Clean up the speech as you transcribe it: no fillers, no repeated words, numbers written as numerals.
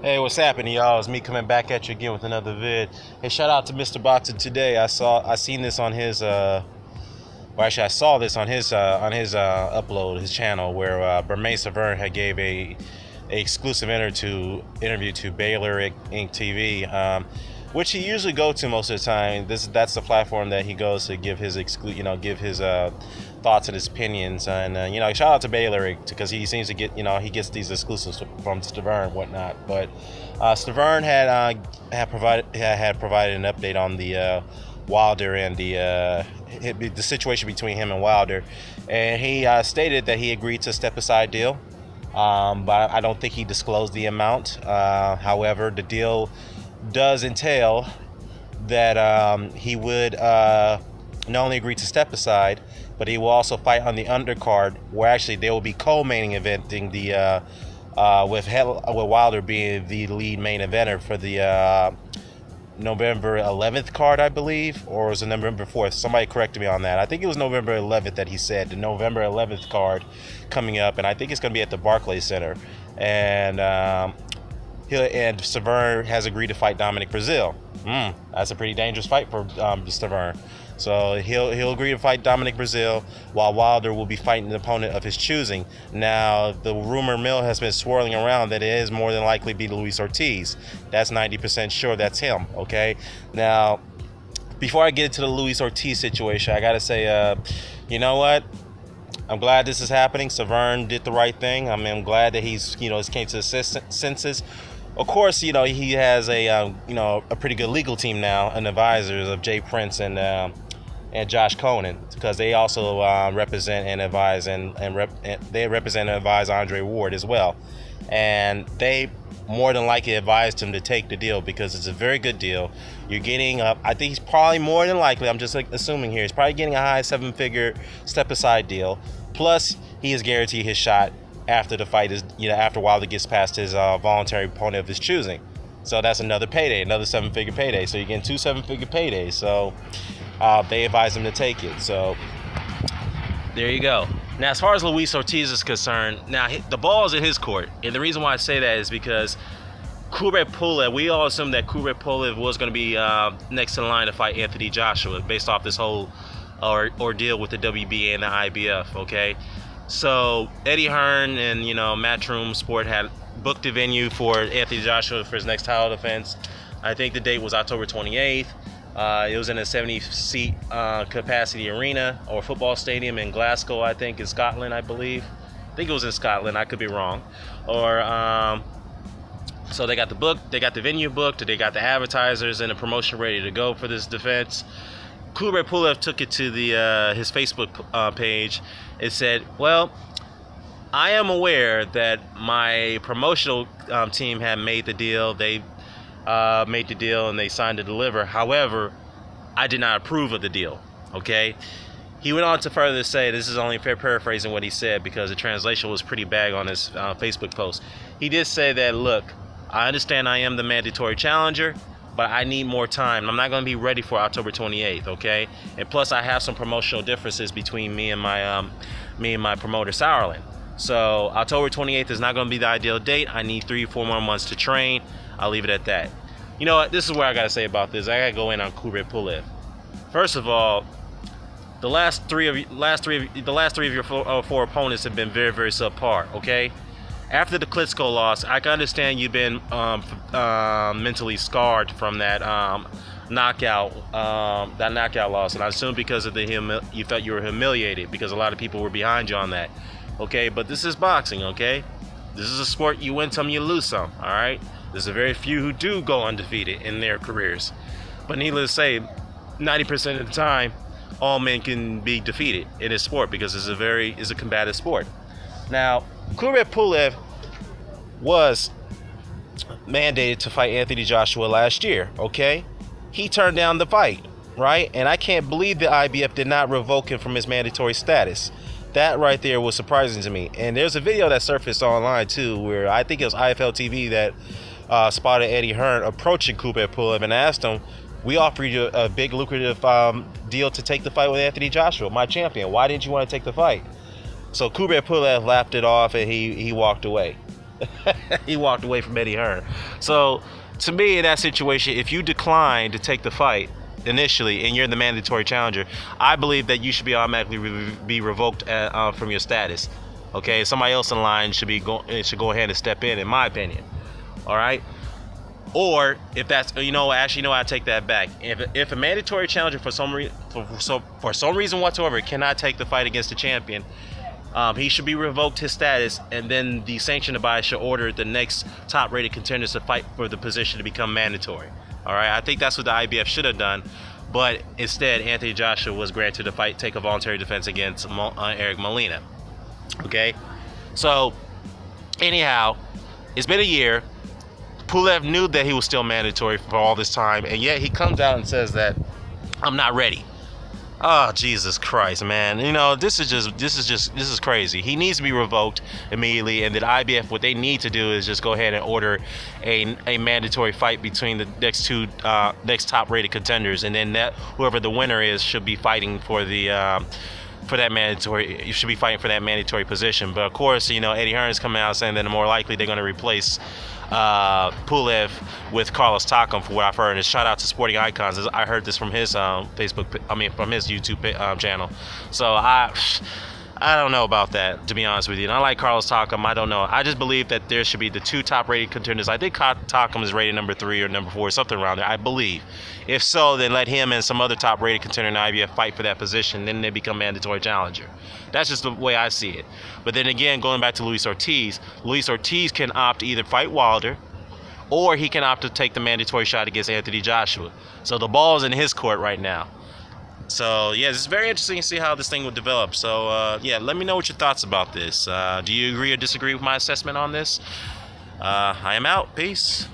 Hey, what's happening, y'all? It's me coming back at you again with another vid. Hey, shout out to Mr. Boxer today. I seen this on his well, actually I saw this on his upload, his channel, where Bermane had gave a exclusive interview to Baylor Inc. TV, which he usually go to most of the time. That's the platform that he goes to give his give his thoughts and his opinions. And shout out to Baylor because he seems to get he gets these exclusives from Stiverne and whatnot. But Stiverne had provided an update on the Wilder and the situation between him and Wilder, and he stated that he agreed to a step-aside deal, but I don't think he disclosed the amount. However, the deal does entail that he would not only agree to step aside, but he will also fight on the undercard, where actually they will be co-main eventing the with Wilder being the lead main eventer for the November 11th card, I believe, or was it November 4th? Somebody corrected me on that. I think it was November 11th that he said, the November 11th card coming up, and I think it's going to be at the Barclays Center. And Stiverne has agreed to fight Dominic Breazeale. That's a pretty dangerous fight for Stiverne. So he'll agree to fight Dominic Breazeale, while Wilder will be fighting an opponent of his choosing. Now, the rumor mill has been swirling around that it is more than likely be Luis Ortiz. That's 90% sure that's him, okay? Now, before I get into the Luis Ortiz situation, I gotta say, you know what? I'm glad this is happening. Stiverne did the right thing. I mean, I'm glad that he's came to his senses. Of course, he has a pretty good legal team now, and advisors of Jay Prince and Josh Conan, because they also represent and advise they represent and advise Andre Ward as well, and they more than likely advised him to take the deal because it's a very good deal. You're getting I think he's probably more than likely, I'm just assuming here, he's probably getting a high seven-figure step-aside deal. Plus, he is guaranteed his shot after the fight is, after Wilder gets past his voluntary opponent of his choosing. So that's another payday, another seven-figure payday. So you're getting two seven-figure paydays. So they advise him to take it. So there you go. Now, as far as Luis Ortiz is concerned, now the ball's in his court. And the reason why I say that is because Kubrat Pulev, we all assumed that Kubrat Pulev was going to be next in line to fight Anthony Joshua based off this whole ordeal with the WBA and the IBF, okay? So Eddie Hearn and Matchroom Sport had booked a venue for Anthony Joshua for his next title defense. I think the date was October 28th. It was in a 70-seat capacity arena or football stadium in Glasgow, I think, in Scotland, I believe. I think it was in Scotland. I could be wrong. So they got the venue booked, they got the advertisers and the promotion ready to go for this defense. Kubrat Pulev took it to his Facebook page. It said, well, I am aware that my promotional team had made the deal. They made the deal and they signed to deliver. However, I did not approve of the deal, okay? He went on to further say, this is only paraphrasing what he said because the translation was pretty bad on his Facebook post. He did say that, look, I understand I am the mandatory challenger, but I need more time. I'm not going to be ready for October 28th, okay? And plus, I have some promotional differences between me and my promoter, Sauerland. So October 28th is not going to be the ideal date. I need 3-4 more months to train. I'll leave it at that. You know what? This is what I got to say about this. I got to go in on Kubrat Pulev. First of all, the last three of your four opponents have been very, very subpar, okay? After the Klitschko loss, I can understand you've been mentally scarred from that knockout loss, and I assume because of you felt you were humiliated because a lot of people were behind you on that. Okay, but this is boxing. Okay, this is a sport. You win some, you lose some. All right, there's a very few who do go undefeated in their careers, but needless to say, 90% of the time, all men can be defeated in this sport because it's a combative sport. Now, Kubrat Pulev was mandated to fight Anthony Joshua last year, okay? He turned down the fight, right? And I can't believe the IBF did not revoke him from his mandatory status. That right there was surprising to me. And there's a video that surfaced online too, where I think it was IFL TV that spotted Eddie Hearn approaching Kubrat Pulev and asked him, we offered you a big lucrative deal to take the fight with Anthony Joshua, my champion. Why didn't you want to take the fight? So Kubrat Pulev laughed it off and he walked away. He walked away from Eddie Hearn. So, to me, in that situation, if you decline to take the fight initially and you're the mandatory challenger, I believe that you should be automatically be revoked from your status. Okay, somebody else in line should go ahead and step in my opinion. All right. Or if that's, I take that back. If a mandatory challenger for some reason whatsoever cannot take the fight against the champion, he should be revoked his status, and then the sanctioning body should order the next top-rated contenders to fight for the position to become mandatory. All right, I think that's what the IBF should have done, but instead, Anthony Joshua was granted the fight, take a voluntary defense against Eric Molina. Okay, so anyhow, it's been a year. Pulev knew that he was still mandatory for all this time, and yet he comes out and says that I'm not ready. Oh, Jesus Christ, man. This is crazy. He needs to be revoked immediately, and the IBF, what they need to do is just go ahead and order a mandatory fight between the next top-rated contenders, and then whoever the winner is should be fighting for that mandatory. You should be fighting for that mandatory position. But of course, Eddie Hearn is coming out saying that more likely they're going to replace Pulev with Carlos Takam, for what I've heard. And shout out to Sporting Icons. I heard this from his from his YouTube channel. So I don't know about that, to be honest with you. And I like Carlos Takam. I don't know. I just believe that there should be the two top-rated contenders. I think Takam is rated number 3 or number 4, something around there, I believe. If so, then let him and some other top-rated contender in the IBF fight for that position. Then they become mandatory challenger. That's just the way I see it. But then again, going back to Luis Ortiz can opt to either fight Wilder, or he can opt to take the mandatory shot against Anthony Joshua. So the ball's in his court right now. So, yeah, it's very interesting to see how this thing will develop. So, yeah, let me know what your thoughts about this. Do you agree or disagree with my assessment on this? I am out. Peace.